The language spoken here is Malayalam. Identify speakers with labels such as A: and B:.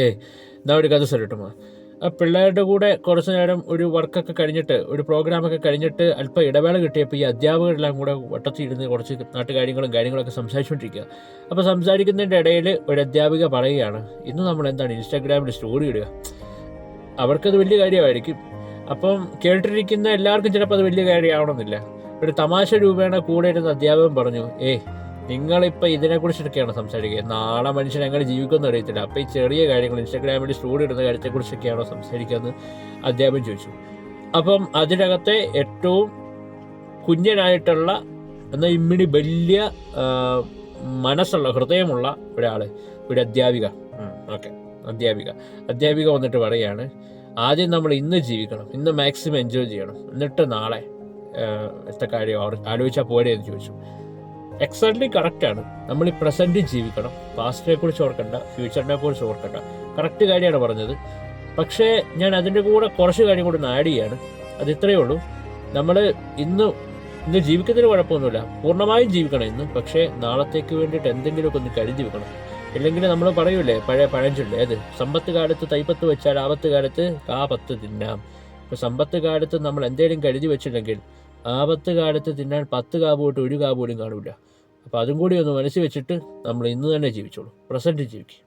A: എന്നാ ഒരു കഥ സൊല്ലട്ടുമാ. ആ പിള്ളേരുടെ കൂടെ കുറച്ച് നേരം ഒരു വർക്കൊക്കെ കഴിഞ്ഞിട്ട്, ഒരു പ്രോഗ്രാമൊക്കെ കഴിഞ്ഞിട്ട് അല്പം ഇടവേള കിട്ടിയപ്പോൾ ഈ അധ്യാപകരെല്ലാം കൂടെ വട്ടത്തിരുന്ന് കുറച്ച് കാര്യങ്ങളൊക്കെ സംസാരിച്ചുകൊണ്ടിരിക്കുക. അപ്പോൾ സംസാരിക്കുന്നതിൻ്റെ ഇടയിൽ ഒരു അധ്യാപിക പറയുകയാണ്, ഇന്ന് നമ്മൾ എന്താണ് ഇൻസ്റ്റാഗ്രാമിൽ സ്റ്റോറി ഇടുക. അവർക്കത് വലിയ കാര്യമായിരിക്കും. അപ്പം കേട്ടിരിക്കുന്ന എല്ലാവർക്കും ചിലപ്പോൾ അത് വലിയ കാര്യമാവണമെന്നില്ല. ഒരു തമാശ രൂപേണ കൂടെ ഇരുന്ന അധ്യാപകൻ പറഞ്ഞു, നിങ്ങളിപ്പോൾ ഇതിനെക്കുറിച്ചൊക്കെയാണ് സംസാരിക്കുക, നാളെ മനുഷ്യൻ എങ്ങനെ ജീവിക്കുമെന്ന് അറിയത്തില്ല, അപ്പോൾ ഈ ചെറിയ കാര്യങ്ങൾ ഇൻസ്റ്റാഗ്രാമിൽ സ്റ്റോറി ഇടുന്ന കാര്യത്തെക്കുറിച്ചൊക്കെയാണോ സംസാരിക്കുകയെന്ന് അധ്യാപകൻ ചോദിച്ചു. അപ്പം അതിനകത്തെ ഏറ്റവും കുഞ്ഞനായിട്ടുള്ള എന്നാൽ ഇമ്മിണി വലിയ മനസ്സുള്ള ഹൃദയമുള്ള ഒരു അധ്യാപിക അധ്യാപിക വന്നിട്ട് പറയുകയാണ്, ആദ്യം നമ്മൾ ഇന്ന് ജീവിക്കണം, ഇന്ന് മാക്സിമം എൻജോയ് ചെയ്യണം, എന്നിട്ട് നാളെ കാര്യം ആലോചിച്ചാൽ പോരെ എന്ന് ചോദിച്ചു. എക്സാക്ട്ലി കറക്റ്റാണ്. നമ്മൾ ഈ പ്രസൻറ്റ് ജീവിക്കണം, പാസ്റ്റിനെ കുറിച്ച് ഓർക്കണ്ട, ഫ്യൂച്ചറിനെ കുറിച്ച് ഓർക്കണ്ട. കറക്റ്റ് കാര്യമാണ് പറഞ്ഞത്. പക്ഷേ ഞാൻ അതിൻ്റെ കൂടെ കുറച്ച് കാര്യം കൂടി ആഡ് ചെയ്യാണ്. അത് ഇത്രയേ ഉള്ളൂ. നമ്മൾ ഇന്ന് ജീവിക്കുന്നതിന് കുഴപ്പമൊന്നുമില്ല, പൂർണ്ണമായും ജീവിക്കണം ഇന്ന്. പക്ഷേ നാളത്തേക്ക് വേണ്ടിയിട്ട് എന്തെങ്കിലുമൊക്കെ ഒന്ന് കരുതി വെക്കണം. ഇല്ലെങ്കിൽ നമ്മൾ പറയൂലേ പഴയ പഴഞ്ചൊല്ല്, സമ്പത്ത് കാലത്ത് തൈപ്പത്ത് വെച്ചാൽ ആപത്ത് കാലത്ത് കാപത്ത് തിന്നാം. ഇപ്പോൾ സമ്പത്ത് കാലത്ത് നമ്മൾ എന്തെങ്കിലും കരുതി വെച്ചില്ലെങ്കിൽ ആപത്ത് കാലത്ത് തിന്നാൻ 10 കാ പോയിട്ട് 1 കാ പോലും കാണില്ല. അപ്പോൾ അതും കൂടി ഒന്ന് മനസ്സിൽ വെച്ചിട്ട് നമ്മൾ ഇന്ന് തന്നെ ജീവിച്ചോളൂ, പ്രസൻറ്റ് ജീവിക്കും.